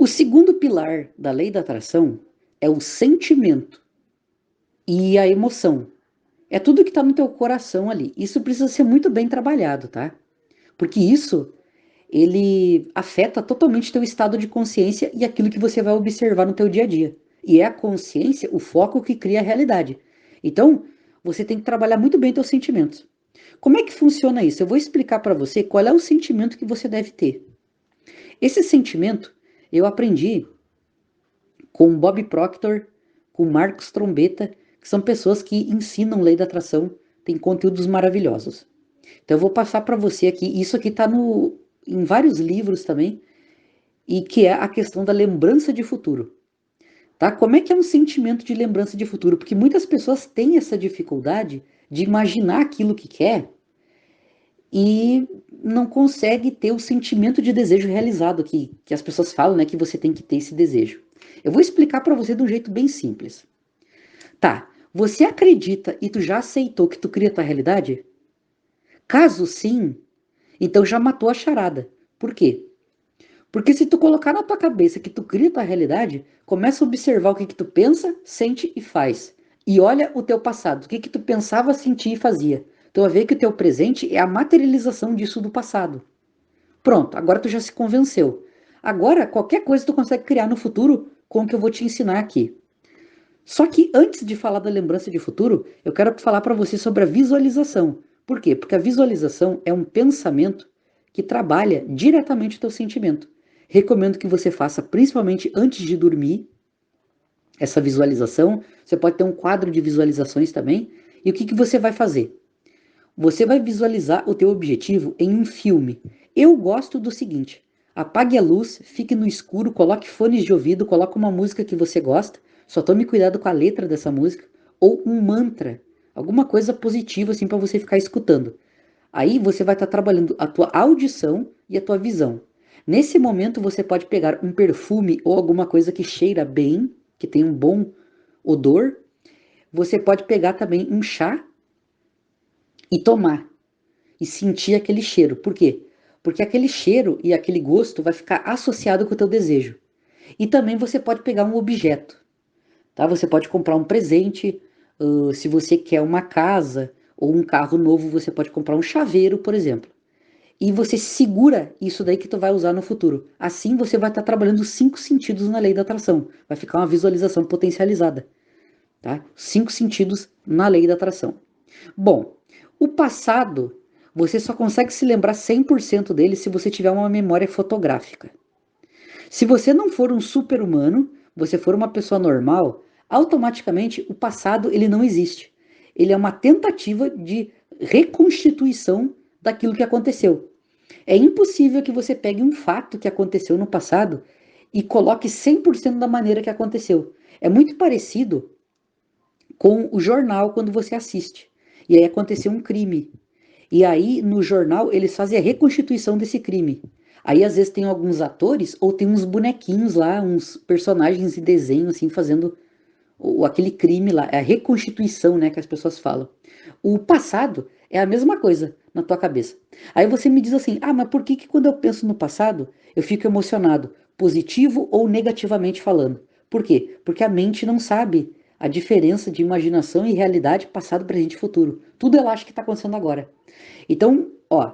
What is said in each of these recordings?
segundo pilar da lei da atração é o sentimento e a emoção. É tudo que está no teu coração ali. Isso precisa ser muito bem trabalhado, tá? Porque isso, ele afeta totalmente teu estado de consciência e aquilo que você vai observar no teu dia a dia. E é a consciência, o foco que cria a realidade. Então, você tem que trabalhar muito bem teus sentimentos. Como é que funciona isso? Eu vou explicar para você qual é o sentimento que você deve ter. Esse sentimento eu aprendi com Bob Proctor, com Marcos Trombetta, que são pessoas que ensinam lei da atração, tem conteúdos maravilhosos. Então eu vou passar para você aqui, isso aqui está em vários livros também, e que é a questão da lembrança de futuro. Tá? Como é que é um sentimento de lembrança de futuro? Porque muitas pessoas têm essa dificuldade de imaginar aquilo que quer e não consegue ter o sentimento de desejo realizado que as pessoas falam, né, que você tem que ter esse desejo. Eu vou explicar para você de um jeito bem simples. Tá, você acredita e tu já aceitou que tu cria a tua realidade? Caso sim, então já matou a charada. Por quê? Porque se tu colocar na tua cabeça que tu cria a tua realidade, começa a observar o que tu pensa, sente e faz. E olha o teu passado, o que tu pensava, sentia e fazia. Tu vai ver que o teu presente é a materialização disso do passado. Pronto, agora tu já se convenceu. Agora, qualquer coisa tu consegue criar no futuro com o que eu vou te ensinar aqui. Só que antes de falar da lembrança de futuro, eu quero falar para você sobre a visualização. Por quê? Porque a visualização é um pensamento que trabalha diretamente o teu sentimento. Recomendo que você faça principalmente antes de dormir essa visualização. Você pode ter um quadro de visualizações também. E o que você vai fazer? Você vai visualizar o teu objetivo em um filme. Eu gosto do seguinte: apague a luz, fique no escuro, coloque fones de ouvido, coloque uma música que você gosta, só tome cuidado com a letra dessa música, ou um mantra, alguma coisa positiva assim para você ficar escutando. Aí você vai estar trabalhando a tua audição e a tua visão. Nesse momento você pode pegar um perfume ou alguma coisa que cheira bem, que tem um bom odor. Você pode pegar também um chá e tomar e sentir aquele cheiro. Por quê? Porque aquele cheiro e aquele gosto vai ficar associado com o teu desejo. E também você pode pegar um objeto, tá? Você pode comprar um presente, se você quer uma casa ou um carro novo, você pode comprar um chaveiro, por exemplo. E você segura isso daí que tu vai usar no futuro. Assim você vai estar trabalhando os 5 sentidos na lei da atração. Vai ficar uma visualização potencializada, tá? 5 sentidos na lei da atração. Bom, o passado, você só consegue se lembrar 100% dele se você tiver uma memória fotográfica. Se você não for um super-humano, você for uma pessoa normal, automaticamente o passado ele não existe. Ele é uma tentativa de reconstituição daquilo que aconteceu. É impossível que você pegue um fato que aconteceu no passado e coloque 100% da maneira que aconteceu. É muito parecido com o jornal quando você assiste. E aí aconteceu um crime. E aí no jornal eles fazem a reconstituição desse crime. Aí às vezes tem alguns atores ou tem uns bonequinhos lá, uns personagens em desenho assim fazendo aquele crime lá, é a reconstituição, né, que as pessoas falam. O passado é a mesma coisa na tua cabeça. Aí você me diz assim: "Ah, mas por que que quando eu penso no passado, eu fico emocionado, positivo ou negativamente falando?" Por quê? Porque a mente não sabe a diferença de imaginação e realidade, passado, presente e futuro. Tudo ela acha que está acontecendo agora. Então, ó,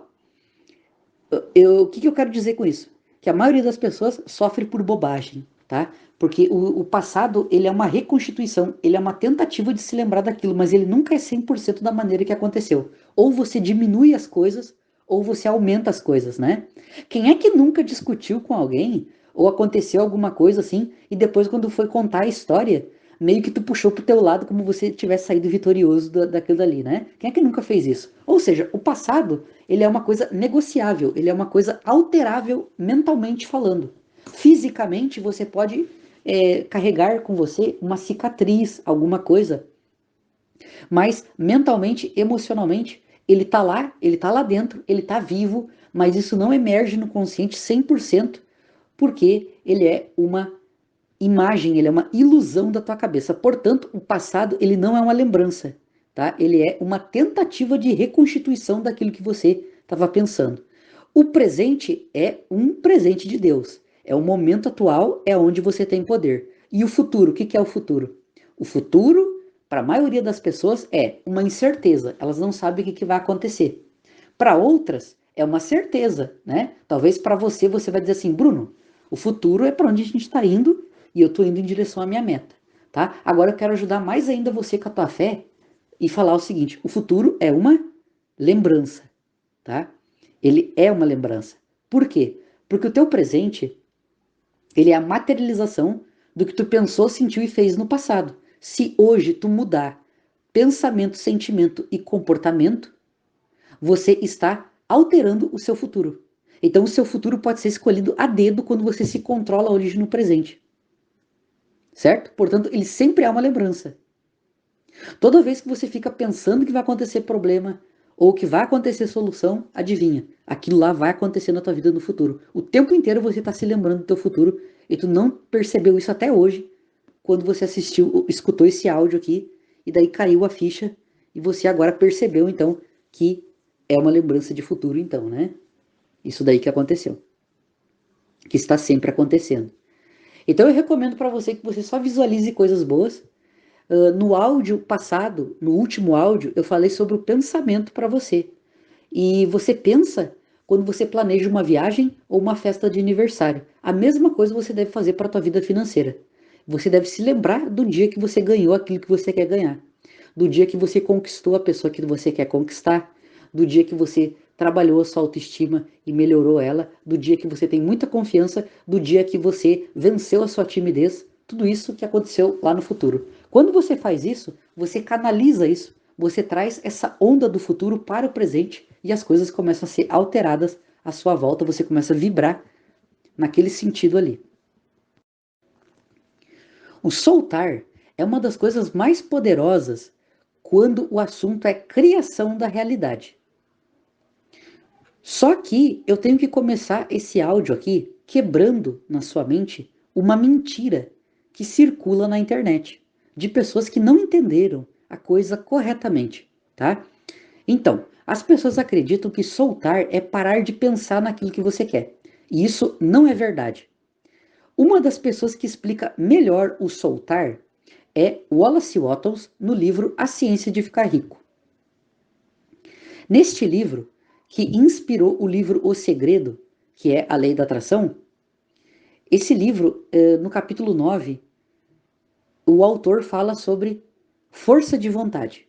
o que eu quero dizer com isso? Que a maioria das pessoas sofre por bobagem, tá? Porque o passado, ele é uma reconstituição, ele é uma tentativa de se lembrar daquilo, mas ele nunca é 100% da maneira que aconteceu. Ou você diminui as coisas, ou você aumenta as coisas, né? Quem é que nunca discutiu com alguém, ou aconteceu alguma coisa assim, e depois quando foi contar a história, meio que tu puxou pro teu lado como você tivesse saído vitorioso daquilo dali, né? Quem é que nunca fez isso? Ou seja, o passado, ele é uma coisa negociável, ele é uma coisa alterável mentalmente falando. Fisicamente, você pode carregar com você uma cicatriz, alguma coisa, mas mentalmente, emocionalmente, ele tá lá dentro, ele tá vivo, mas isso não emerge no consciente 100%, porque ele é uma imagem, ele é uma ilusão da tua cabeça. Portanto, o passado, ele não é uma lembrança, tá? Ele é uma tentativa de reconstituição daquilo que você estava pensando. O presente é um presente de Deus. É o momento atual, é onde você tem poder. E o futuro, o que é o futuro? O futuro, para a maioria das pessoas, é uma incerteza. Elas não sabem o que vai acontecer. Para outras, é uma certeza, né? Talvez para você, você vai dizer assim, Bruno, o futuro é para onde a gente está indo e eu estou indo em direção à minha meta, tá? Agora eu quero ajudar mais ainda você com a tua fé e falar o seguinte, o futuro é uma lembrança, tá? Ele é uma lembrança. Por quê? Porque o teu presente, ele é a materialização do que tu pensou, sentiu e fez no passado. Se hoje tu mudar pensamento, sentimento e comportamento, você está alterando o seu futuro. Então o seu futuro pode ser escolhido a dedo quando você se controla hoje no presente. Certo? Portanto, ele sempre é uma lembrança. Toda vez que você fica pensando que vai acontecer problema ou que vai acontecer solução, adivinha, aquilo lá vai acontecer na tua vida no futuro. O tempo inteiro você está se lembrando do teu futuro e tu não percebeu isso até hoje, quando você assistiu, escutou esse áudio aqui e daí caiu a ficha e você agora percebeu então que é uma lembrança de futuro então, né? Isso daí que aconteceu, que está sempre acontecendo. Então eu recomendo para você que você só visualize coisas boas. No áudio passado, no último áudio, eu falei sobre o pensamento para você. E você pensa quando você planeja uma viagem ou uma festa de aniversário. A mesma coisa você deve fazer para a tua vida financeira. Você deve se lembrar do dia que você ganhou aquilo que você quer ganhar, do dia que você conquistou a pessoa que você quer conquistar, do dia que você trabalhou a sua autoestima e melhorou ela, do dia que você tem muita confiança, do dia que você venceu a sua timidez, tudo isso que aconteceu lá no futuro. Quando você faz isso, você canaliza isso, você traz essa onda do futuro para o presente e as coisas começam a ser alteradas à sua volta, você começa a vibrar naquele sentido ali. O soltar é uma das coisas mais poderosas quando o assunto é criação da realidade. Só que eu tenho que começar esse áudio aqui quebrando na sua mente uma mentira que circula na internet de pessoas que não entenderam a coisa corretamente, tá? Então, as pessoas acreditam que soltar é parar de pensar naquilo que você quer. E isso não é verdade. Uma das pessoas que explica melhor o soltar é Wallace Wattles no livro A Ciência de Ficar Rico. Neste livro, que inspirou o livro O Segredo, que é a Lei da Atração, esse livro, no capítulo 9, o autor fala sobre força de vontade.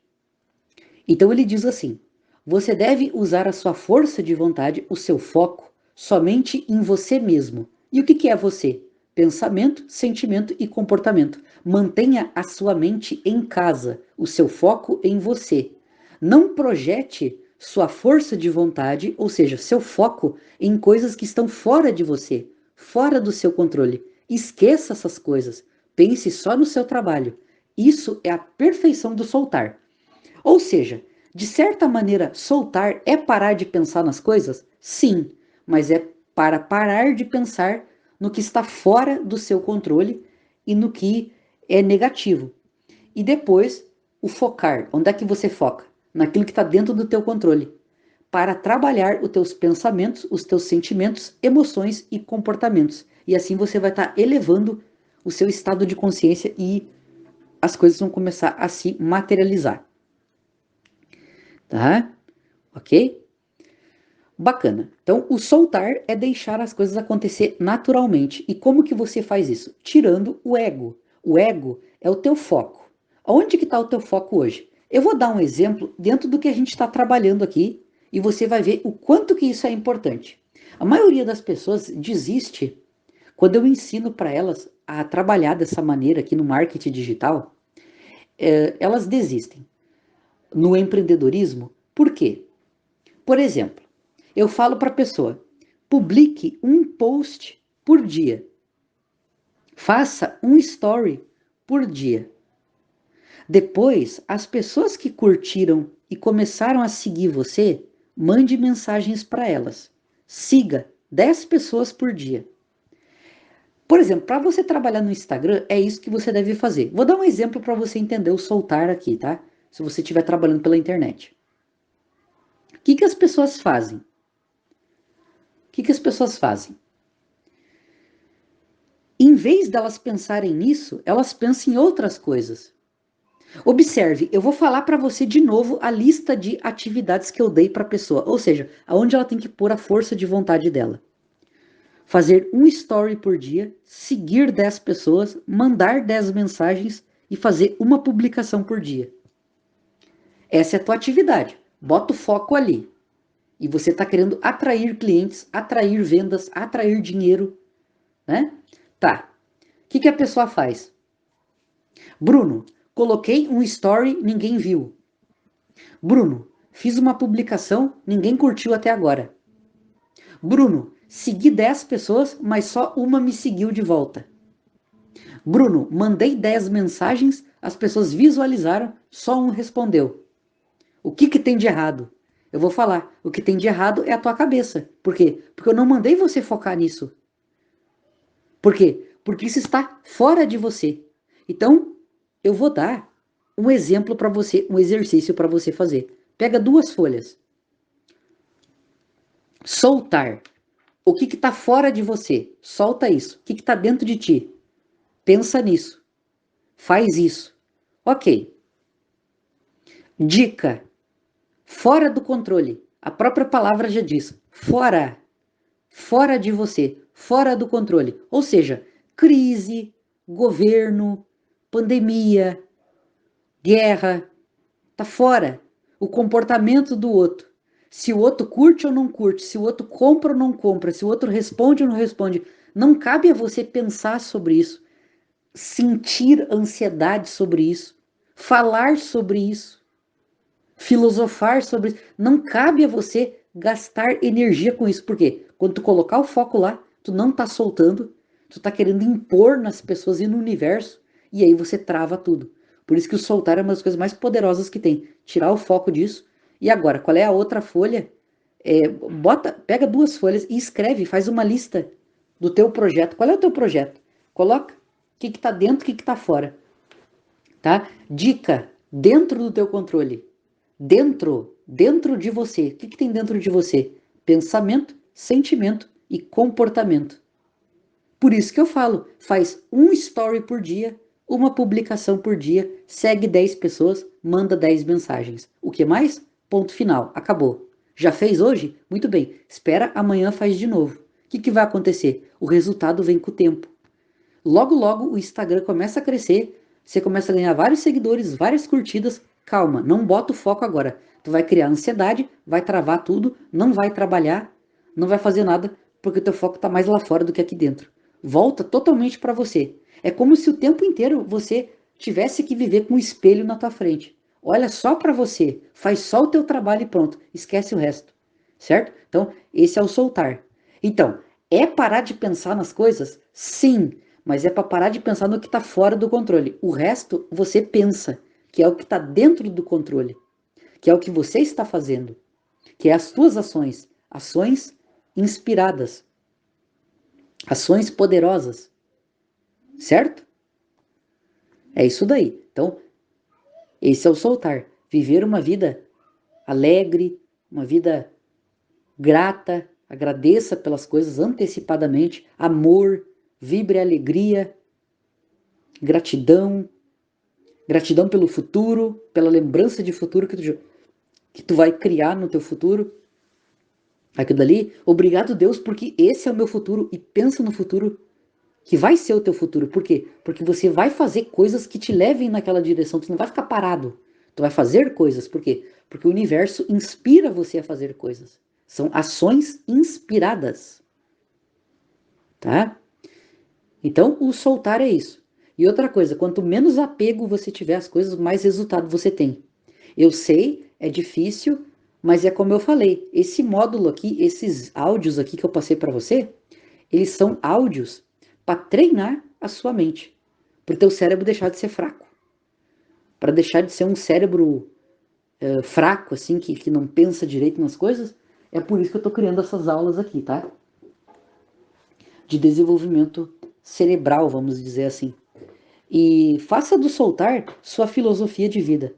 Então ele diz assim: você deve usar a sua força de vontade, o seu foco, somente em você mesmo. E o que é você? Pensamento, sentimento e comportamento. Mantenha a sua mente em casa, o seu foco em você. Não projete sua força de vontade, ou seja, seu foco, em coisas que estão fora de você, fora do seu controle. Esqueça essas coisas. Pense só no seu trabalho. Isso é a perfeição do soltar. Ou seja, de certa maneira, soltar é parar de pensar nas coisas? Sim, mas é para parar de pensar no que está fora do seu controle e no que é negativo. E depois, o focar. Onde é que você foca? Naquilo que está dentro do teu controle. Para trabalhar os teus pensamentos, os teus sentimentos, emoções e comportamentos. E assim você vai estar elevando o seu estado de consciência e as coisas vão começar a se materializar. Tá? Ok? Bacana. Então, o soltar é deixar as coisas acontecer naturalmente. E como que você faz isso? Tirando o ego. O ego é o teu foco. Onde que está o teu foco hoje? Eu vou dar um exemplo dentro do que a gente está trabalhando aqui e você vai ver o quanto que isso é importante. A maioria das pessoas desiste quando eu ensino para elas a trabalhar dessa maneira aqui no marketing digital. Elas desistem no empreendedorismo. Por quê? Por exemplo, eu falo para a pessoa: publique um post por dia. Faça um story por dia. Depois, as pessoas que curtiram e começaram a seguir você, mande mensagens para elas. Siga 10 pessoas por dia. Por exemplo, para você trabalhar no Instagram, é isso que você deve fazer. Vou dar um exemplo para você entender o soltar aqui, tá? Se você estiver trabalhando pela internet. O que as pessoas fazem? O que as pessoas fazem? em vez delas pensarem nisso, elas pensam em outras coisas. Observe, eu vou falar para você de novo a lista de atividades que eu dei para a pessoa, ou seja, aonde ela tem que pôr a força de vontade dela. Fazer um story por dia, seguir 10 pessoas, mandar 10 mensagens e fazer uma publicação por dia. Essa é a tua atividade. Bota o foco ali. E você está querendo atrair clientes, atrair vendas, atrair dinheiro, né? Tá. O que a pessoa faz? Bruno, coloquei um story, ninguém viu. Bruno, fiz uma publicação, ninguém curtiu até agora. Bruno, segui 10 pessoas, mas só uma me seguiu de volta. Bruno, mandei 10 mensagens, as pessoas visualizaram, só um respondeu. O que tem de errado? Eu vou falar, o que tem de errado é a tua cabeça. Por quê? Porque eu não mandei você focar nisso. Por quê? Porque isso está fora de você. Então, eu vou dar um exemplo para você, um exercício para você fazer. Pega 2 folhas. Soltar. O que está fora de você? Solta isso. O que está dentro de ti? Pensa nisso. Faz isso. Ok. Dica. Fora do controle. A própria palavra já diz. Fora. Fora de você. Fora do controle. Ou seja, crise, governo, pandemia, guerra. Tá fora. O comportamento do outro. Se o outro curte ou não curte, se o outro compra ou não compra, se o outro responde ou não responde, não cabe a você pensar sobre isso, sentir ansiedade sobre isso, falar sobre isso, filosofar sobre isso. Não cabe a você gastar energia com isso. Por quê? Quando tu colocar o foco lá, tu não tá soltando, tu tá querendo impor nas pessoas e no universo, e aí você trava tudo. Por isso que o soltar é uma das coisas mais poderosas que tem. Tirar o foco disso. E agora, qual é a outra folha? Pega 2 folhas e escreve, faz uma lista do teu projeto. Qual é o teu projeto? Coloca o que está dentro, o que está fora. Tá? Dica, dentro do teu controle. Dentro de você. O que tem dentro de você? Pensamento, sentimento e comportamento. Por isso que eu falo, faz um story por dia, uma publicação por dia, segue 10 pessoas, manda 10 mensagens. O que mais? Ponto final, acabou. Já fez hoje? Muito bem, espera amanhã faz de novo. O que vai acontecer? O resultado vem com o tempo. Logo, logo o Instagram começa a crescer, você começa a ganhar vários seguidores, várias curtidas. Calma, não bota o foco agora. Tu vai criar ansiedade, vai travar tudo, não vai trabalhar, não vai fazer nada, porque o teu foco está mais lá fora do que aqui dentro. Volta totalmente para você. É como se o tempo inteiro você tivesse que viver com um espelho na tua frente. Olha só para você, faz só o teu trabalho e pronto, esquece o resto. Certo? Então, esse é o soltar. Então, é parar de pensar nas coisas? Sim, mas é para parar de pensar no que está fora do controle. O resto você pensa, que é o que está dentro do controle, que é o que você está fazendo, que é as suas ações, ações inspiradas, ações poderosas, certo? É isso daí. Então, esse é o soltar. Viver uma vida alegre, uma vida grata, agradeça pelas coisas antecipadamente, amor, vibre alegria, gratidão, gratidão pelo futuro, pela lembrança de futuro que tu vai criar no teu futuro. Aquilo dali, obrigado Deus, porque esse é o meu futuro, e pensa no futuro que vai ser o teu futuro. Por quê? Porque você vai fazer coisas que te levem naquela direção, tu não vai ficar parado. Tu vai fazer coisas, por quê? Porque o universo inspira você a fazer coisas. São ações inspiradas, tá? Então, o soltar é isso. E outra coisa, quanto menos apego você tiver às coisas, mais resultado você tem. Eu sei, é difícil, mas é como eu falei, esse módulo aqui, esses áudios aqui que eu passei para você, eles são áudios para treinar a sua mente, para o teu cérebro deixar de ser fraco, para deixar de ser um cérebro fraco, assim, que não pensa direito nas coisas. É por isso que eu estou criando essas aulas aqui, tá? De desenvolvimento cerebral, vamos dizer assim. E faça do soltar sua filosofia de vida.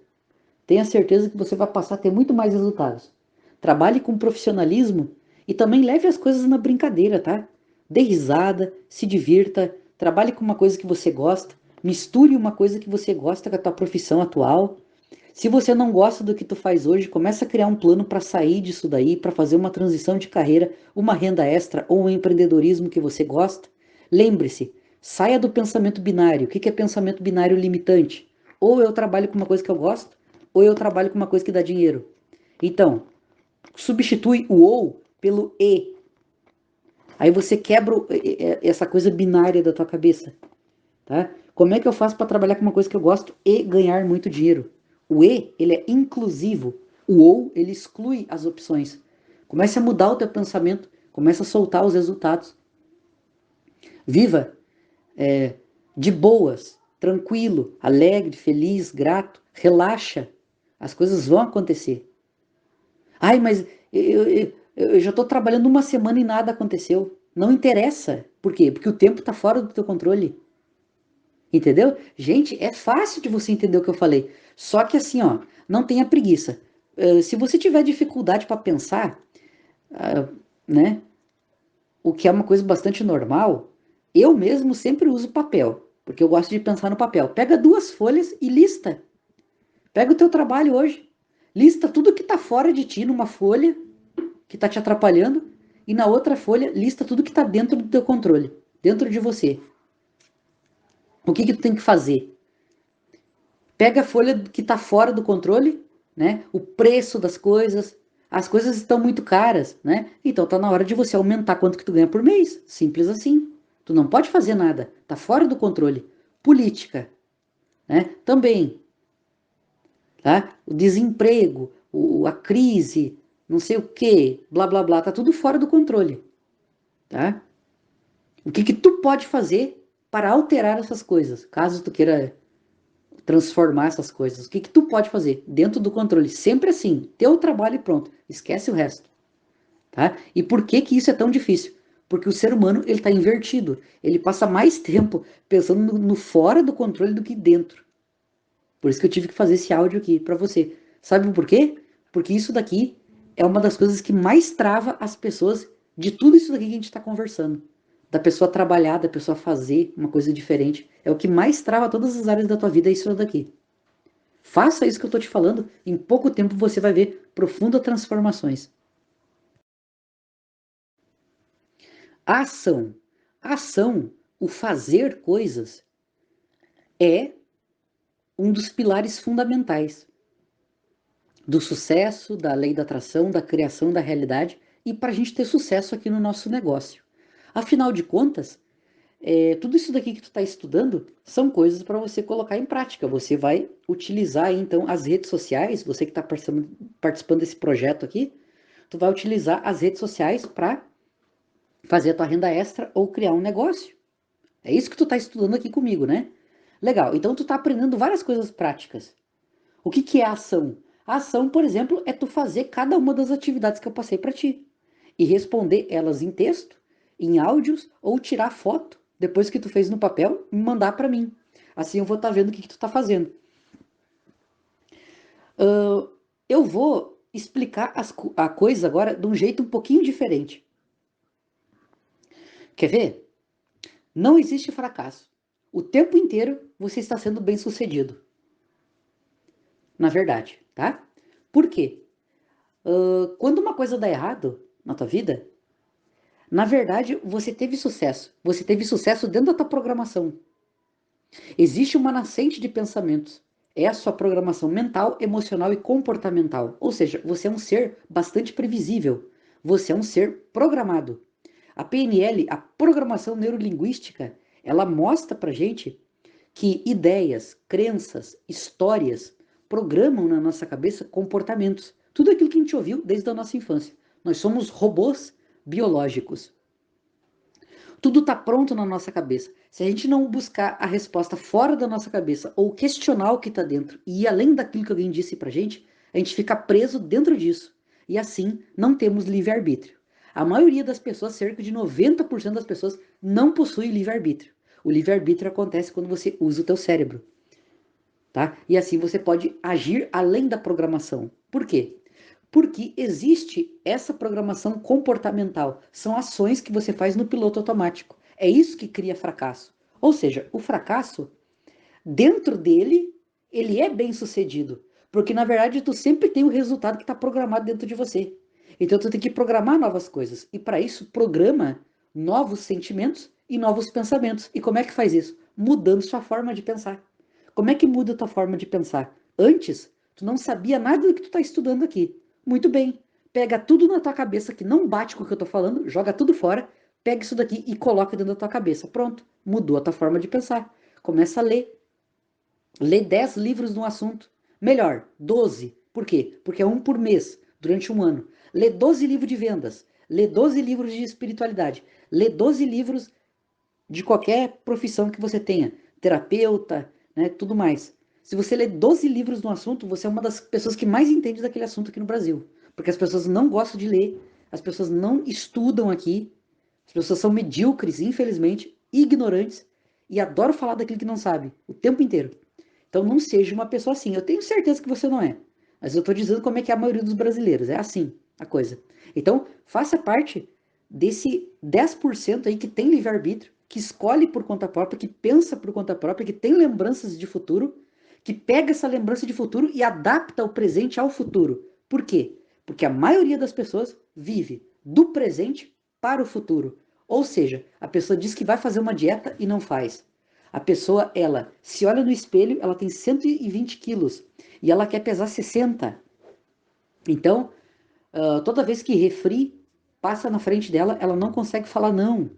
Tenha certeza que você vai passar a ter muito mais resultados. Trabalhe com profissionalismo e também leve as coisas na brincadeira, tá? Dê risada, se divirta, trabalhe com uma coisa que você gosta, misture uma coisa que você gosta com a tua profissão atual. Se você não gosta do que tu faz hoje, começa a criar um plano para sair disso daí, para fazer uma transição de carreira, uma renda extra ou um empreendedorismo que você gosta. Lembre-se, saia do pensamento binário. O que é pensamento binário limitante? Ou eu trabalho com uma coisa que eu gosto, ou eu trabalho com uma coisa que dá dinheiro. Então, substitui o ou pelo e. Aí você quebra essa coisa binária da tua cabeça, tá? Como é que eu faço para trabalhar com uma coisa que eu gosto e ganhar muito dinheiro? O e, ele é inclusivo. O ou, ele exclui as opções. Comece a mudar o teu pensamento, comece a soltar os resultados. Viva de boas, tranquilo, alegre, feliz, grato, relaxa. As coisas vão acontecer. Ai, mas eu já estou trabalhando uma semana e nada aconteceu. Não interessa. Por quê? Porque o tempo está fora do teu controle. Entendeu? Gente, é fácil de você entender o que eu falei. Só que assim, ó, não tenha preguiça. Se você tiver dificuldade para pensar, né, o que é uma coisa bastante normal, eu mesmo sempre uso papel, porque eu gosto de pensar no papel. Pega 2 folhas e lista. Pega o teu trabalho hoje. Lista tudo que está fora de ti numa folha, que está te atrapalhando, e na outra folha, lista tudo que está dentro do teu controle, dentro de você. O que tu tem que fazer? Pega a folha que está fora do controle, né? O preço das coisas, as coisas estão muito caras, né? Então tá na hora de você aumentar quanto que tu ganha por mês, simples assim. Tu não pode fazer nada, tá fora do controle. Política, né? Também, tá? O desemprego, a crise, não sei o que, blá blá blá, tá tudo fora do controle, tá? O que que tu pode fazer para alterar essas coisas, caso tu queira transformar essas coisas. O que que tu pode fazer dentro do controle? Sempre assim, teu trabalho e pronto. Esquece o resto, tá? E por que que isso é tão difícil? Porque o ser humano, ele tá invertido. Ele passa mais tempo pensando no fora do controle do que dentro. Por isso que eu tive que fazer esse áudio aqui para você. Sabe por quê? Porque isso daqui é uma das coisas que mais trava as pessoas de tudo isso daqui que a gente está conversando. Da pessoa trabalhar, da pessoa fazer uma coisa diferente. É o que mais trava todas as áreas da tua vida, é isso daqui. Faça isso que eu estou te falando, em pouco tempo você vai ver profundas transformações. A ação. A ação, o fazer coisas, é um dos pilares fundamentais do sucesso, da lei da atração, da criação da realidade e para a gente ter sucesso aqui no nosso negócio. Afinal de contas, tudo isso daqui que tu está estudando são coisas para você colocar em prática. Você vai utilizar então as redes sociais, você que está participando desse projeto aqui, tu vai utilizar as redes sociais para fazer a tua renda extra ou criar um negócio. É isso que tu está estudando aqui comigo, né? Legal, então tu está aprendendo várias coisas práticas. O que que é a ação? A ação, por exemplo, é tu fazer cada uma das atividades que eu passei para ti e responder elas em texto, em áudios ou tirar foto depois que tu fez no papel e mandar para mim. Assim eu vou estar vendo o que que tu está fazendo. Eu vou explicar a coisa agora de um jeito um pouquinho diferente. Quer ver? Não existe fracasso. O tempo inteiro você está sendo bem sucedido. Na verdade, tá? Por quê? Quando uma coisa dá errado na tua vida, na verdade você teve sucesso. Você teve sucesso dentro da tua programação. Existe uma nascente de pensamentos. É a sua programação mental, emocional e comportamental. Ou seja, você é um ser bastante previsível. Você é um ser programado. A PNL, a programação neurolinguística, ela mostra pra gente que ideias, crenças, histórias programam na nossa cabeça comportamentos. Tudo aquilo que a gente ouviu desde a nossa infância. Nós somos robôs biológicos. Tudo está pronto na nossa cabeça. Se a gente não buscar a resposta fora da nossa cabeça ou questionar o que está dentro e ir além daquilo que alguém disse pra gente, a gente fica preso dentro disso. E assim não temos livre-arbítrio. A maioria das pessoas, cerca de 90% das pessoas, não possui livre-arbítrio. O livre-arbítrio acontece quando você usa o teu cérebro. Tá? E assim você pode agir além da programação. Por quê? Porque existe essa programação comportamental. São ações que você faz no piloto automático. É isso que cria fracasso. Ou seja, o fracasso, dentro dele, ele é bem sucedido. Porque, na verdade, tu sempre tem o resultado que está programado dentro de você. Então, tu tem que programar novas coisas. E, para isso, programa novos sentimentos e novos pensamentos. E como é que faz isso? Mudando sua forma de pensar. Como é que muda a tua forma de pensar? Antes, tu não sabia nada do que tu está estudando aqui. Muito bem. Pega tudo na tua cabeça que não bate com o que eu estou falando, joga tudo fora, pega isso daqui e coloca dentro da tua cabeça. Pronto. Mudou a tua forma de pensar. Começa a ler. Lê 10 livros no assunto. Melhor, 12. Por quê? Porque é um por mês, durante um ano. Lê 12 livros de vendas. Lê 12 livros de espiritualidade. Lê 12 livros de qualquer profissão que você tenha. Terapeuta, né, tudo mais. Se você lê 12 livros no assunto, você é uma das pessoas que mais entende daquele assunto aqui no Brasil. Porque as pessoas não gostam de ler, as pessoas não estudam aqui, as pessoas são medíocres, infelizmente, ignorantes, e adoram falar daquilo que não sabe, o tempo inteiro. Então não seja uma pessoa assim. Eu tenho certeza que você não é. Mas eu estou dizendo como é que é a maioria dos brasileiros. É assim a coisa. Então, faça parte desse 10% aí que tem livre-arbítrio, que escolhe por conta própria, que pensa por conta própria, que tem lembranças de futuro, que pega essa lembrança de futuro e adapta o presente ao futuro. Por quê? Porque a maioria das pessoas vive do presente para o futuro. Ou seja, a pessoa diz que vai fazer uma dieta e não faz. A pessoa, ela se olha no espelho, ela tem 120 quilos e ela quer pesar 60. Então, toda vez que refri passa na frente dela, ela não consegue falar não.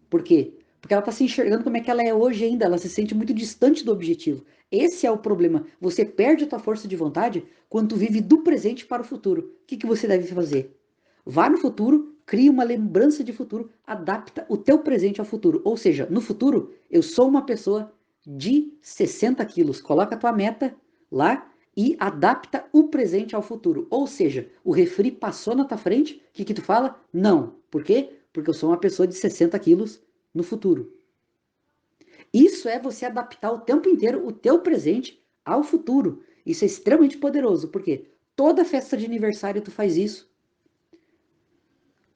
Por quê? Porque ela está se enxergando como é que ela é hoje ainda, ela se sente muito distante do objetivo. Esse é o problema. Você perde a tua força de vontade quando tu vive do presente para o futuro. O que, que você deve fazer? Vá no futuro, crie uma lembrança de futuro, adapta o teu presente ao futuro. Ou seja, no futuro, eu sou uma pessoa de 60 quilos. Coloca a tua meta lá e adapta o presente ao futuro. Ou seja, o refri passou na tua frente, o que, que tu fala? Não. Por quê? Porque eu sou uma pessoa de 60 quilos no futuro. Isso é você adaptar o tempo inteiro o teu presente ao futuro. Isso é extremamente poderoso, porque toda festa de aniversário tu faz isso.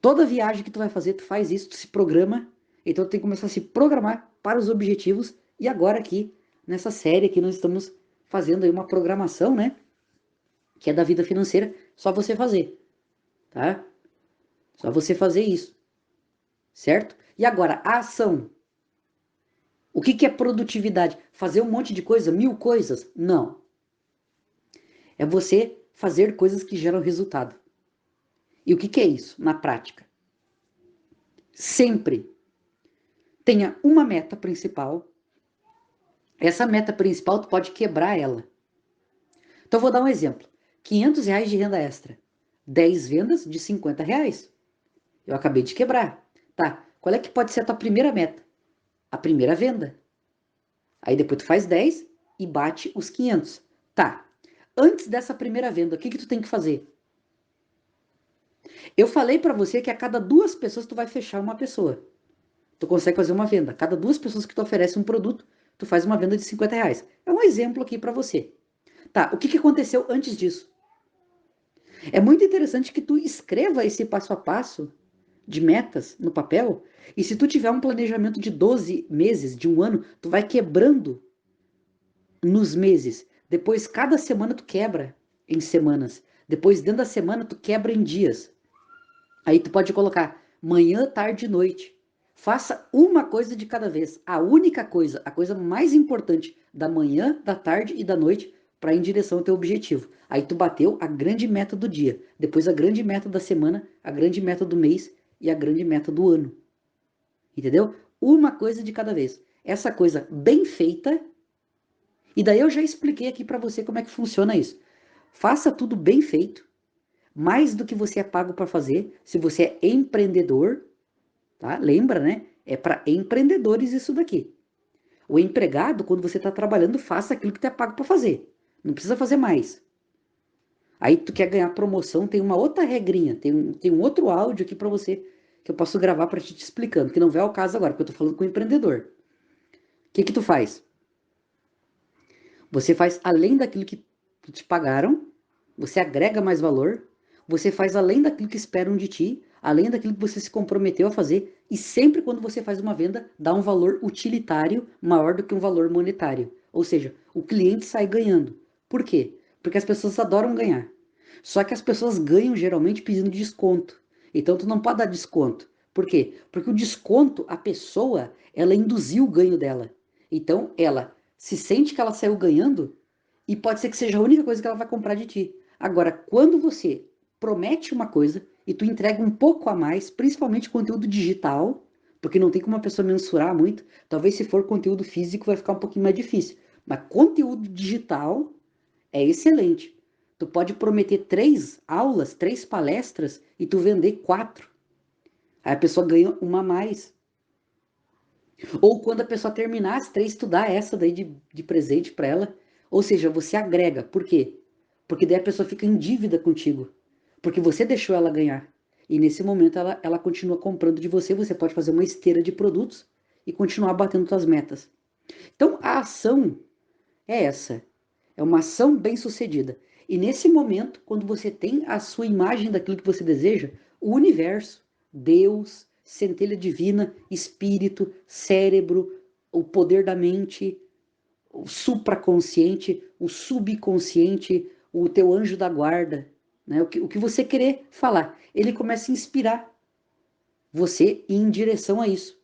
Toda viagem que tu vai fazer, tu faz isso, tu se programa. Então tu tem que começar a se programar para os objetivos. E agora aqui, nessa série aqui, nós estamos fazendo aí uma programação, né? Que é da vida financeira, só você fazer, tá? Só você fazer isso, certo? E agora, a ação. O que, que é produtividade? Fazer um monte de coisa, 1000 coisas? Não. É você fazer coisas que geram resultado. E o que, que é isso na prática? Sempre tenha uma meta principal. Essa meta principal, tu pode quebrar ela. Então, vou dar um exemplo. R$ 500 de renda extra. 10 vendas de R$ 50. Eu acabei de quebrar. Tá, qual é que pode ser a tua primeira meta? A primeira venda. Aí depois tu faz 10 e bate os 500. Tá, antes dessa primeira venda, o que que tu tem que fazer? Eu falei para você que a cada 2 pessoas tu vai fechar uma pessoa. Tu consegue fazer uma venda. A cada 2 pessoas que tu oferece um produto, tu faz uma venda de R$ 50. É um exemplo aqui para você. Tá, o que que aconteceu antes disso? É muito interessante que tu escreva esse passo a passo de metas no papel. E se tu tiver um planejamento de 12 meses, de um ano, tu vai quebrando nos meses. Depois, cada semana tu quebra em semanas. Depois, dentro da semana, tu quebra em dias. Aí tu pode colocar manhã, tarde e noite. Faça uma coisa de cada vez. A única coisa, a coisa mais importante da manhã, da tarde e da noite para ir em direção ao teu objetivo. Aí tu bateu a grande meta do dia, depois a grande meta da semana, a grande meta do mês e a grande meta do ano. Entendeu? Uma coisa de cada vez. Essa coisa bem feita. E daí eu já expliquei aqui para você como é que funciona isso. Faça tudo bem feito, mais do que você é pago para fazer. Se você é empreendedor, tá? Lembra, né? É para empreendedores isso daqui. O empregado, quando você está trabalhando, faça aquilo que tu é pago para fazer. Não precisa fazer mais. Aí tu quer ganhar promoção, tem uma outra regrinha, tem um outro áudio aqui para você que eu posso gravar para te explicando, que não vai ao caso agora, porque eu tô falando com o empreendedor. O que que tu faz? Você faz além daquilo que te pagaram, você agrega mais valor, você faz além daquilo que esperam de ti, além daquilo que você se comprometeu a fazer, E sempre quando você faz uma venda, dá um valor utilitário maior do que um valor monetário. Ou seja, o cliente sai ganhando. Por quê? Porque as pessoas adoram ganhar. Só que as pessoas ganham geralmente pedindo desconto. Então tu não pode dar desconto. Por quê? Porque o desconto, a pessoa, ela induziu o ganho dela. Então ela se sente que ela saiu ganhando e pode ser que seja a única coisa que ela vai comprar de ti. Agora, quando você promete uma coisa e tu entrega um pouco a mais, principalmente conteúdo digital, porque não tem como uma pessoa mensurar muito. Talvez se for conteúdo físico vai ficar um pouquinho mais difícil. Mas conteúdo digital é excelente. Tu pode prometer 3 aulas, 3 palestras e tu vender 4. Aí a pessoa ganha uma a mais. Ou quando a pessoa terminar as 3, tu dá essa daí de presente para ela. Ou seja, você agrega. Por quê? Porque daí a pessoa fica em dívida contigo. Porque você deixou ela ganhar. E nesse momento ela continua comprando de você. Você pode fazer uma esteira de produtos e continuar batendo suas metas. Então a ação é essa. É uma ação bem sucedida. E nesse momento, quando você tem a sua imagem daquilo que você deseja, o universo, Deus, centelha divina, espírito, cérebro, o poder da mente, o supraconsciente, o subconsciente, o teu anjo da guarda, né? O que você querer falar, ele começa a inspirar você em direção a isso.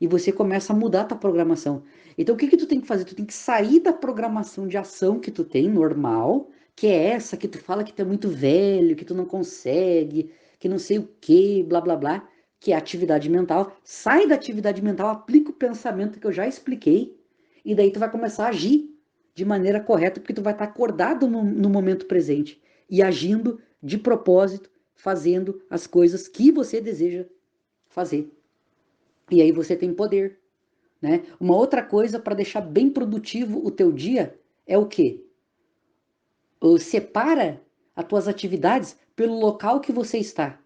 E você começa a mudar a tua programação. Então o que que tu tem que fazer? Tu tem que sair da programação de ação que tu tem, normal, que é essa que tu fala que tu é muito velho, que tu não consegue, que não sei o que, blá blá blá, que é atividade mental. Sai da atividade mental, aplica o pensamento que eu já expliquei, e daí tu vai começar a agir de maneira correta, porque tu vai estar acordado no momento presente e agindo de propósito, fazendo as coisas que você deseja fazer. E aí você tem poder, né? Uma outra coisa para deixar bem produtivo o teu dia é o quê? Separa as tuas atividades pelo local que você está.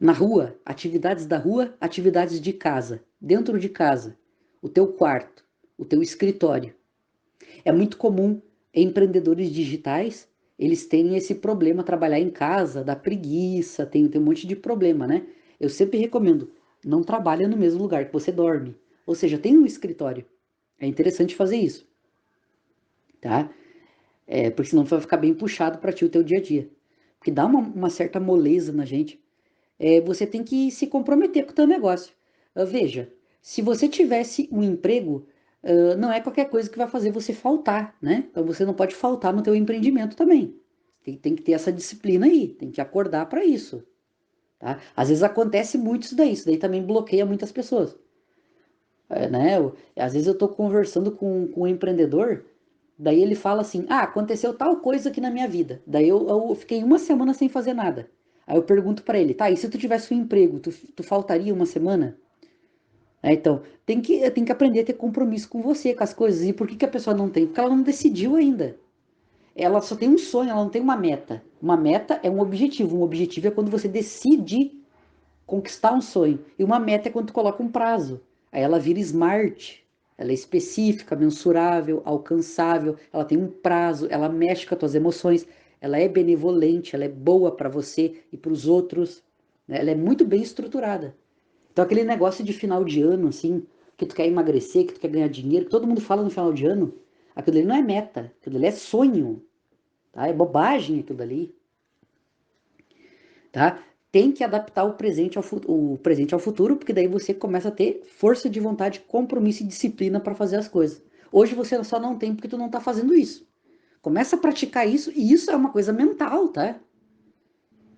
Na rua, atividades da rua, atividades de casa, dentro de casa, o teu quarto, o teu escritório. É muito comum empreendedores digitais, eles terem esse problema, trabalhar em casa, dá preguiça, tem um monte de problema, né? Eu sempre recomendo, não trabalha no mesmo lugar que você dorme. Ou seja, tem um escritório. É interessante fazer isso, tá? Porque senão vai ficar bem puxado para ti o teu dia a dia. Porque dá uma certa moleza na gente. Você tem que se comprometer com o teu negócio. Veja, se você tivesse um emprego, não é qualquer coisa que vai fazer você faltar, né? Então você não pode faltar no teu empreendimento também. Tem que ter essa disciplina aí, tem que acordar para isso, tá? Às vezes acontece muito isso daí também bloqueia muitas pessoas. Né? Às vezes eu estou conversando com um empreendedor, daí ele fala assim, aconteceu tal coisa aqui na minha vida. Daí eu fiquei uma semana sem fazer nada. Aí eu pergunto para ele, tá, e se tu tivesse um emprego, tu faltaria uma semana? Então, tem que aprender a ter compromisso com você, com as coisas. E por que a pessoa não tem? Porque ela não decidiu ainda. Ela só tem um sonho, ela não tem uma meta. Uma meta é um objetivo. Um objetivo é quando você decide conquistar um sonho. E uma meta é quando tu coloca um prazo. Aí ela vira smart. Ela é específica, mensurável, alcançável. Ela tem um prazo, ela mexe com as tuas emoções. Ela é benevolente, ela é boa para você e para os outros. Né? Ela é muito bem estruturada. Então aquele negócio de final de ano, assim, que tu quer emagrecer, que tu quer ganhar dinheiro, que todo mundo fala no final de ano, aquilo ali não é meta, aquilo ali é sonho, tá? É bobagem aquilo ali, tá? Tem que adaptar o presente ao futuro, porque daí você começa a ter força de vontade, compromisso e disciplina para fazer as coisas. Hoje você só não tem porque tu não tá fazendo isso. Começa a praticar isso, e isso é uma coisa mental, tá?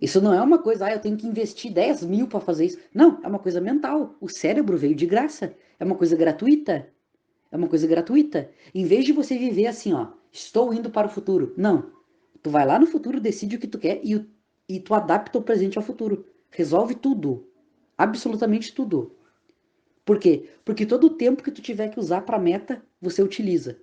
Isso não é uma coisa, eu tenho que investir 10 mil para fazer isso. Não, é uma coisa mental. O cérebro veio de graça. É uma coisa gratuita. É uma coisa gratuita. Em vez de você viver assim, ó, estou indo para o futuro. Não. Tu vai lá no futuro, decide o que tu quer e tu adapta o presente ao futuro. Resolve tudo. Absolutamente tudo. Por quê? Porque todo o tempo que tu tiver que usar para meta, você utiliza.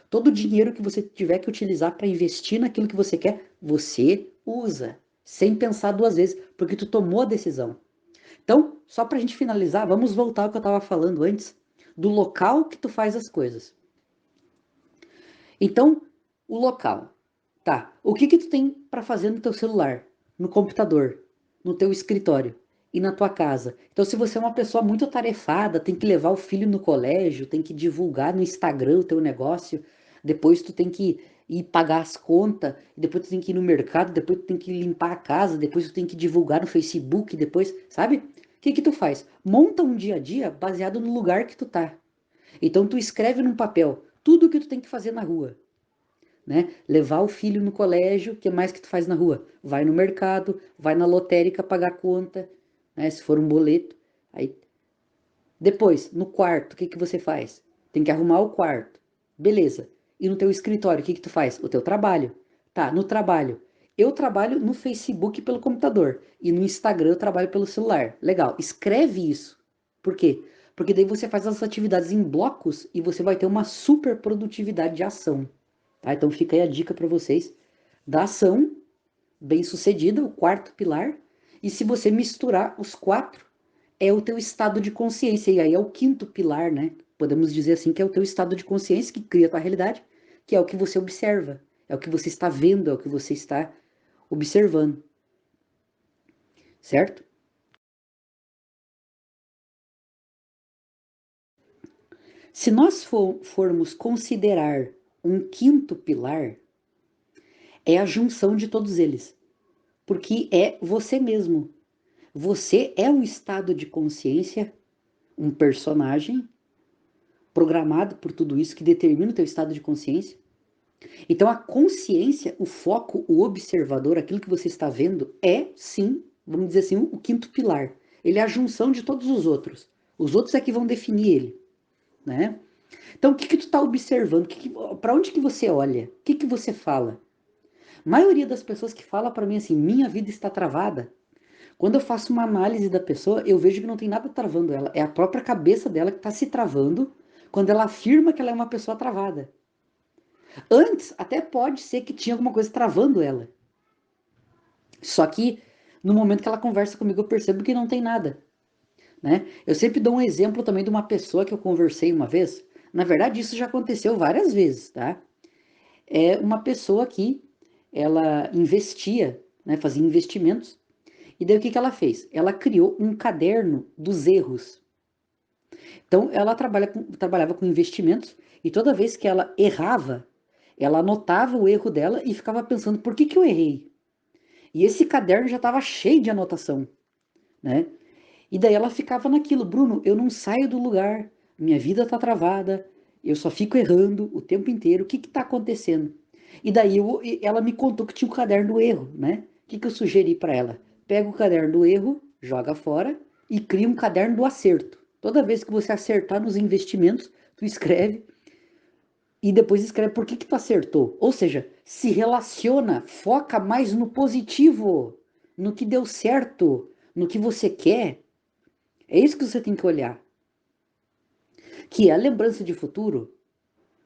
Todo o dinheiro que você tiver que utilizar para investir naquilo que você quer, você usa. Sem pensar 2 vezes, porque tu tomou a decisão. Então, só para a gente finalizar, vamos voltar ao que eu estava falando antes, do local que tu faz as coisas. Então, o local. Tá. O que que tu tem para fazer no teu celular, no computador, no teu escritório? e na tua casa. Então, se você é uma pessoa muito atarefada, tem que levar o filho no colégio, tem que divulgar no Instagram o teu negócio, depois tu tem que ir pagar as contas, depois tu tem que ir no mercado, depois tu tem que limpar a casa, depois tu tem que divulgar no Facebook, depois, sabe? O que que tu faz? Monta um dia a dia baseado no lugar que tu tá. Então tu escreve num papel tudo o que tu tem que fazer na rua, né? Levar o filho no colégio, o que mais que tu faz na rua? Vai no mercado, vai na lotérica pagar conta, né? Se for um boleto. Aí depois, no quarto, o que que você faz? Tem que arrumar o quarto. Beleza. E no teu escritório, o que que tu faz? O teu trabalho. Tá, no trabalho. Eu trabalho no Facebook pelo computador e no Instagram eu trabalho pelo celular. Legal. Escreve isso. Por quê? Porque daí você faz as atividades em blocos e você vai ter uma super produtividade de ação. Tá? Então fica aí a dica para vocês da ação bem-sucedida, o quarto pilar. E se você misturar os quatro, é o teu estado de consciência. E aí é o quinto pilar, né? Podemos dizer assim que é o teu estado de consciência que cria a tua realidade, que é o que você observa, é o que você está vendo, é o que você está observando, certo? Se nós formos considerar um quinto pilar, é a junção de todos eles, porque é você mesmo. Você é um estado de consciência, um personagem programado por tudo isso que determina o teu estado de consciência. Então a consciência, o foco, o observador, aquilo que você está vendo é sim, vamos dizer assim, o quinto pilar. Ele é a junção de todos os outros. Os outros é que vão definir ele, né? Então o que que tu está observando? Para onde que você olha? O que que você fala? A maioria das pessoas que fala para mim assim, minha vida está travada. Quando eu faço uma análise da pessoa, eu vejo que não tem nada travando ela. É a própria cabeça dela que está se travando quando ela afirma que ela é uma pessoa travada. Antes, até pode ser que tinha alguma coisa travando ela. Só que no momento que ela conversa comigo, eu percebo que não tem nada, né? Eu sempre dou um exemplo também de uma pessoa que eu conversei uma vez. Na verdade, isso já aconteceu várias vezes, tá? É uma pessoa que ela investia, né? Fazia investimentos. E daí o que que ela fez? Ela criou um caderno dos erros. Então, ela trabalhava com investimentos e toda vez que ela errava, ela anotava o erro dela e ficava pensando, por que que eu errei? E esse caderno já estava cheio de anotação, né? E daí ela ficava naquilo, Bruno, eu não saio do lugar, minha vida tá travada, eu só fico errando o tempo inteiro, o que que tá acontecendo? E daí ela me contou que tinha o caderno do erro, né? O que que eu sugeri para ela? Pega o caderno do erro, joga fora e cria um caderno do acerto. Toda vez que você acertar nos investimentos, tu escreve e depois escreve por que que tu acertou. Ou seja, se relaciona, foca mais no positivo, no que deu certo, no que você quer. É isso que você tem que olhar. Que é a lembrança de futuro.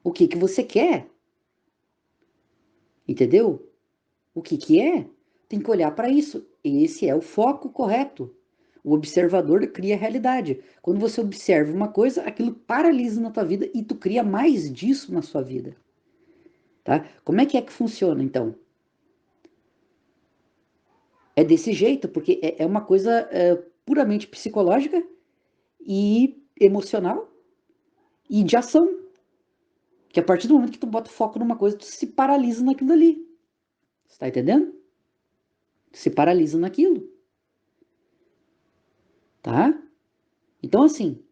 O que que você quer? Entendeu? O que que é? Tem que olhar para isso. Esse é o foco correto. O observador cria a realidade. Quando você observa uma coisa, aquilo paralisa na tua vida e tu cria mais disso na sua vida, tá? Como é que funciona então? É desse jeito, porque é uma coisa puramente psicológica e emocional e de ação. Que a partir do momento que tu bota foco numa coisa, tu se paralisa naquilo ali. Você tá entendendo? Tu se paralisa naquilo, tá? Então, assim,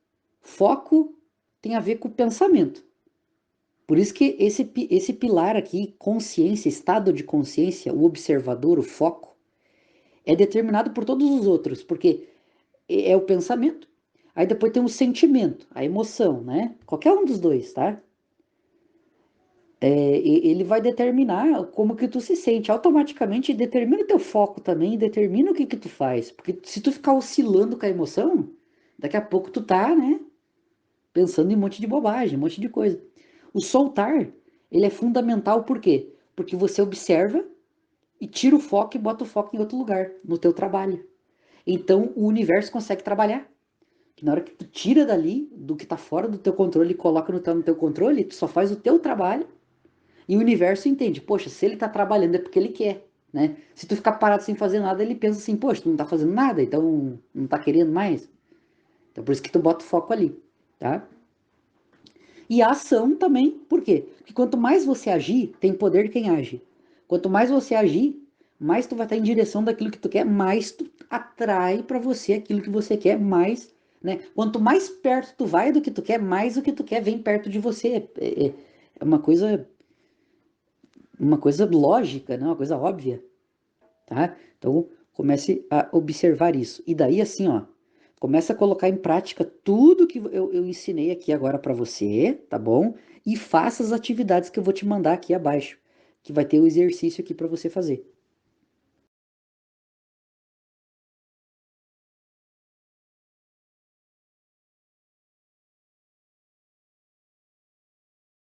foco tem a ver com o pensamento. Por isso que esse pilar aqui, consciência, estado de consciência, o observador, o foco, é determinado por todos os outros, porque é o pensamento. Aí depois tem o sentimento, a emoção, né? Qualquer um dos dois, tá? Ele vai determinar como que tu se sente. Automaticamente determina o teu foco também, determina o que que tu faz. Porque se tu ficar oscilando com a emoção, daqui a pouco tu tá, né? Pensando em um monte de bobagem, um monte de coisa. O soltar, ele é fundamental por quê? Porque você observa e tira o foco e bota o foco em outro lugar, no teu trabalho. Então o universo consegue trabalhar. Que na hora que tu tira dali, do que tá fora do teu controle e coloca no teu controle, tu só faz o teu trabalho e o universo entende, poxa, se ele tá trabalhando é porque ele quer. né? Se tu ficar parado sem fazer nada, ele pensa assim, poxa, tu não tá fazendo nada, então não tá querendo mais. Então por isso que tu bota o foco ali, tá? E a ação também, por quê? Porque quanto mais você agir, tem poder quem age. Quanto mais você agir, mais tu vai estar em direção daquilo que tu quer, mais tu atrai para você aquilo que você quer, mais, né? Quanto mais perto tu vai do que tu quer, mais o que tu quer vem perto de você. É uma coisa lógica, né? Uma coisa óbvia, tá? Então comece a observar isso. E daí assim, ó, começa a colocar em prática tudo que eu ensinei aqui agora para você, tá bom? E faça as atividades que eu vou te mandar aqui abaixo, que vai ter o exercício aqui para você fazer.